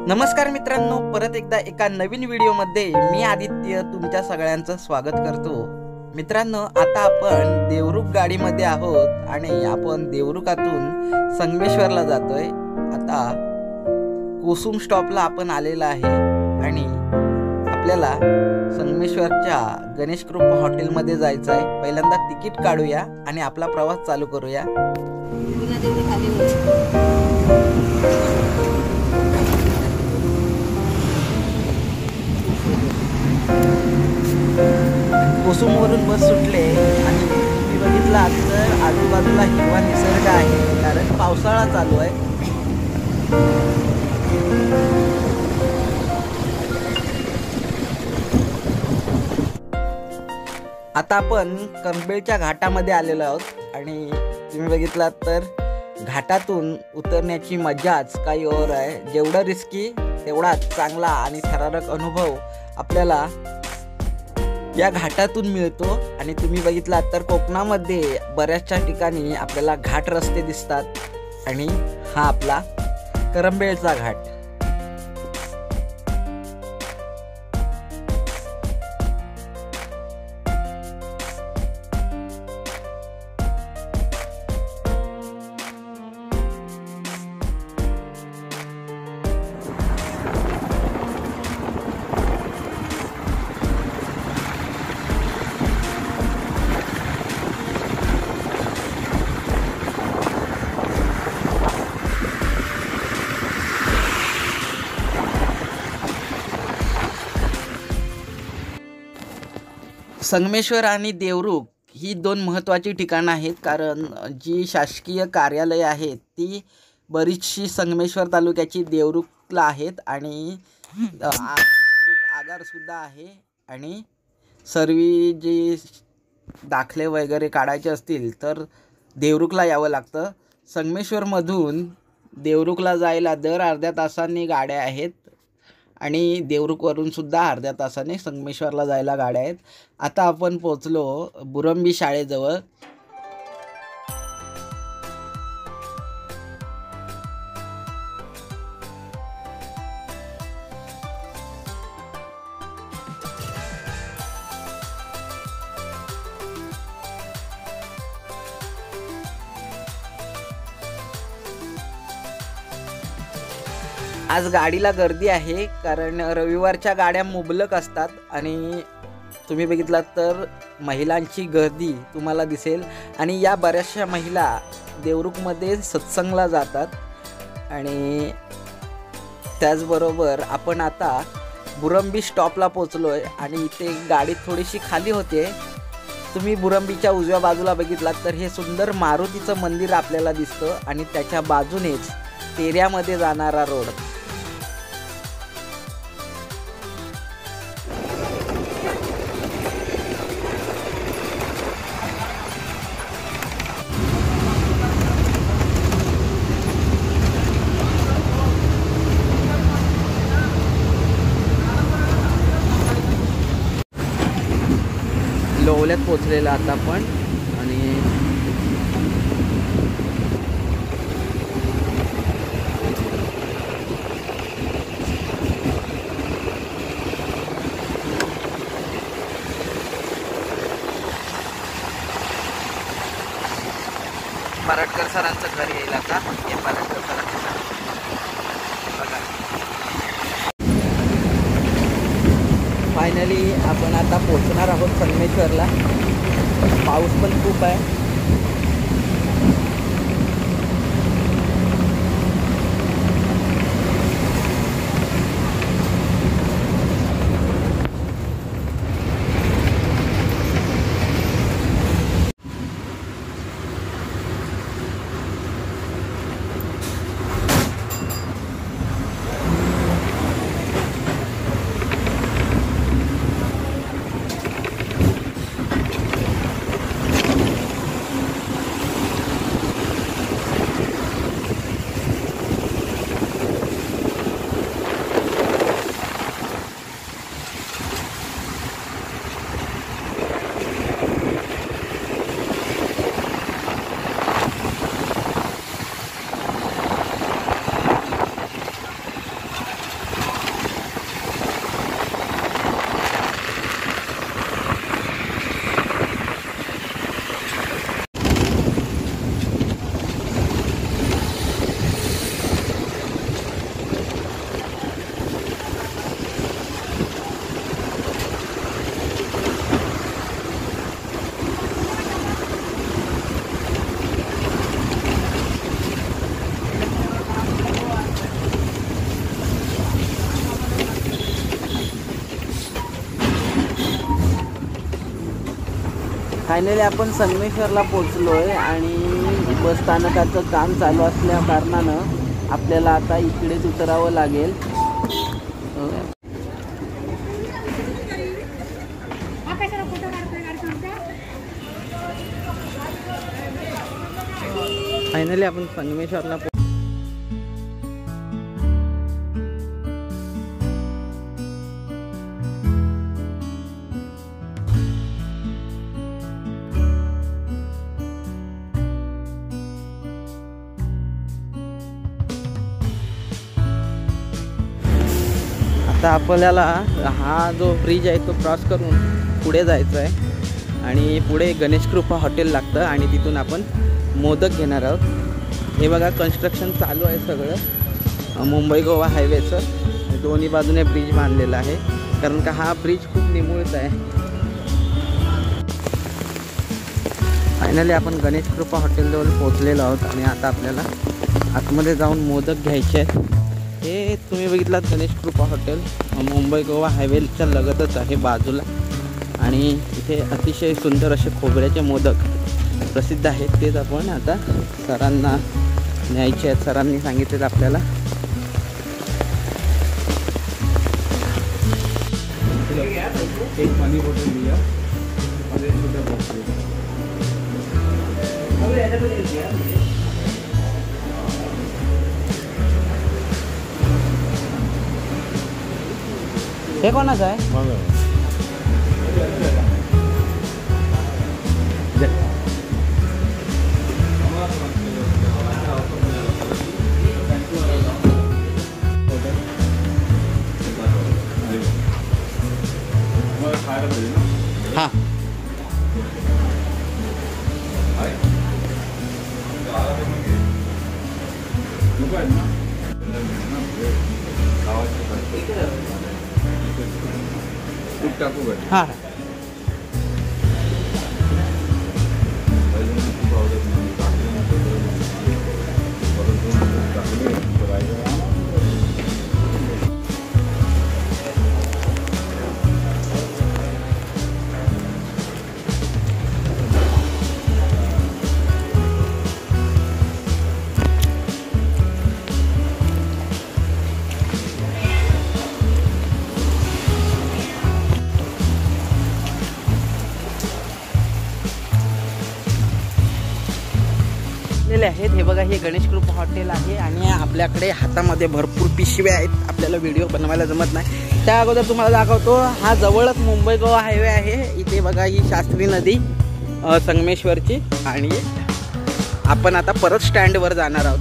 नमस्कार मित्रांनो, परत एकदा एका नवीन व्हिडिओमध्ये मी आदित्य तुमच्या सगळ्यांचं स्वागत करतो। मित्रांनो, आता आपण देवरुख गाडीमध्ये आहोत आणि आपण देवरुखातून संगमेश्वरला जातोय। आता कोसुम स्टॉपला आपण आलेला आहे आणि आपल्याला संगमेश्वरच्या गणेश कृपा हॉटेलमध्ये जायचं आहे। पहिल्यांदा तिकीट काढूया आणि आपला प्रवास चालू करूया। कोसुमवरून बस सुटले आणि तुम्ही बघितला तर आजूबाजूला हिरवा निसर्ग आहे, कारण पावसाळा चालू आहे। आता आपण कंबेळच्या घाटामध्ये आलेलो आहोत आणि तुम्ही बघितलात तर घाटातून उतरण्याची मजाच काही और आहे। जेवढा रिस्की तेवढा चांगला आणि थरारक अनुभव आपल्याला या घाटातून मिळतो। आणि तुम्ही बघितलात तर कोकणामध्ये बऱ्याचशा ठिकाणी आपल्याला घाट रस्ते दिसतात आणि हा आपला करंबेळचा घाट। संगमेश्वर आणि देवरुख ही दोन महत्त्वाची ठिकाणं आहेत, कारण जी शासकीय कार्यालय आहेत ती बरीचशी संगमेश्वर तालुक्याची देवरुखला आहेत आणि आगारसुद्धा आहे। आणि सर्व जे दाखले वगैरे काढायचे असतील तर देवरुखला यावं लागतं। संगमेश्वरमधून देवरुखला जायला दर अर्ध्या तासाने गाड्या आहेत आणि देवरुखवरून सुद्धा अर्ध्या तासाने संगमेश्वरला जायला गाड्या आहेत। आता आपण पोहोचलो बुरंबी शाळेजवळ। आज गाडीला गर्दी आहे, कारण रविवारच्या गाड्या मुबलक असतात आणि तुम्ही बघितलात तर महिलांची गर्दी तुम्हाला दिसेल। आणि या बऱ्याचशा महिला देवरुखमध्ये सत्संगला जातात। आणि त्याचबरोबर आपण आता बुरंबी स्टॉपला पोचलोय आणि इथे गाडी थोडीशी खाली होते। तुम्ही बुरंबीच्या उजव्या बाजूला बघितलात तर हे सुंदर मारुतीचं मंदिर आपल्याला दिसतं आणि त्याच्या बाजूनेच तेऱ्यामध्ये जाणारा रोड। लोवल्यात पोचलेला आता आपण आणि पराटकर सरांचं घर येईल आता। हे पराटकर सरांचं घर बघा। फायनली आपण आता पोहोचणार आहोत संगमेश्वरला। पाऊस पण खूप आहे। फायनली आपण संगमेश्वरला पोचलोय आणि बस स्थानकाचं काम चालू असल्या कारणानं आपल्याला आता इकडेच उतरावं लागेल. फायनली आपण संगमेश्वरला आता आपल्याला हा जो ब्रिज आहे तो क्रॉस करून पुढे जायचं आहे आणि पुढे गणेश कृपा हॉटेल लागतं आणि तिथून आपण मोदक घेणार आहोत. हे बघा कन्स्ट्रक्शन चालू आहे सगळं मुंबई गोवा हायवेचं. दोन्ही बाजूने ब्रिज बांधलेला आहे कारण का हा ब्रिज खूप निमुळत आहे. फायनली आपण गणेश कृपा हॉटेलजवळ पोहोचलेलो आहोत आणि आता आपल्याला आतमध्ये जाऊन मोदक घ्यायचे आहेत. हे तुम्ही बघितलात गणेश कृपा हॉटेल मुंबई गोवा हायवेच्या लगतच आहे बाजूला आणि इथे अतिशय सुंदर असे खोबऱ्याचे मोदक प्रसिद्ध आहेत. तेच आपण आता सरांना न्यायचे आहेत. सरांनी सांगितलेत आपल्याला. एक पानी बोतल लिया हे कोणाचं आहे? हाँ हाँ आहेत. हे बघा हे गणेश कृपा हॉटेल आहे आणि आपल्याकडे हातामध्ये भरपूर पिशव्या आहेत. आपल्याला व्हिडिओ बनवायला जमत नाही त्या अगोदर तुम्हाला दाखवतो. हा जवळच मुंबई गोवा हायवे आहे. इथे बघा ही शास्त्री नदी संगमेश्वरची आणि आपण आता परत स्टँडवर जाणार आहोत.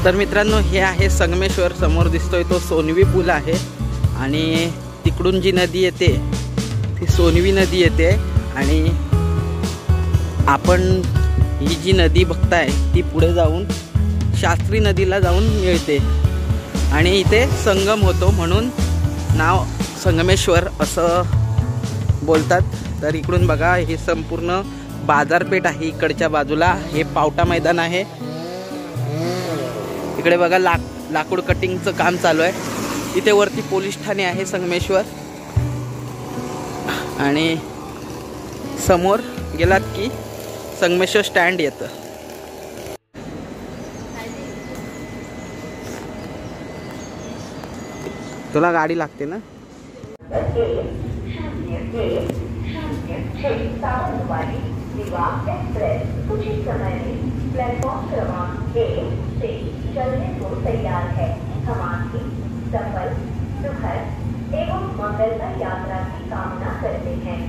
तर मित्रांनो हे आहे संगमेश्वर. समोर दिसतोय तो सोनवी पूल आहे आणि तिकडून जी नदी येते ती सोनवी नदी येते आणि आपण ही जी नदी बघताय ती पुढे जाऊन शास्त्री नदीला जाऊन मिळते आणि इथे संगम होतो म्हणून नाव संगमेश्वर असं बोलतात. तर इकडून बघा हे संपूर्ण बाजारपेठ आहे. इकडच्या बाजूला हे पावटा मैदान आहे. इकडे बघा लाकूड कटिंगचं काम चालू आहे. इथे वरती पोलीस ठाणे आहे संगमेश्वर आणि समोर गेलात की संगमेश्वर स्टँड येतं. तुला गाडी लागते ना? प्लेटफॉर्म क्रमांक 1 से चलने को तैयार है. हम आपकी सफल, सुखद एवं मंगलमय यात्रा की कामना करते हैं.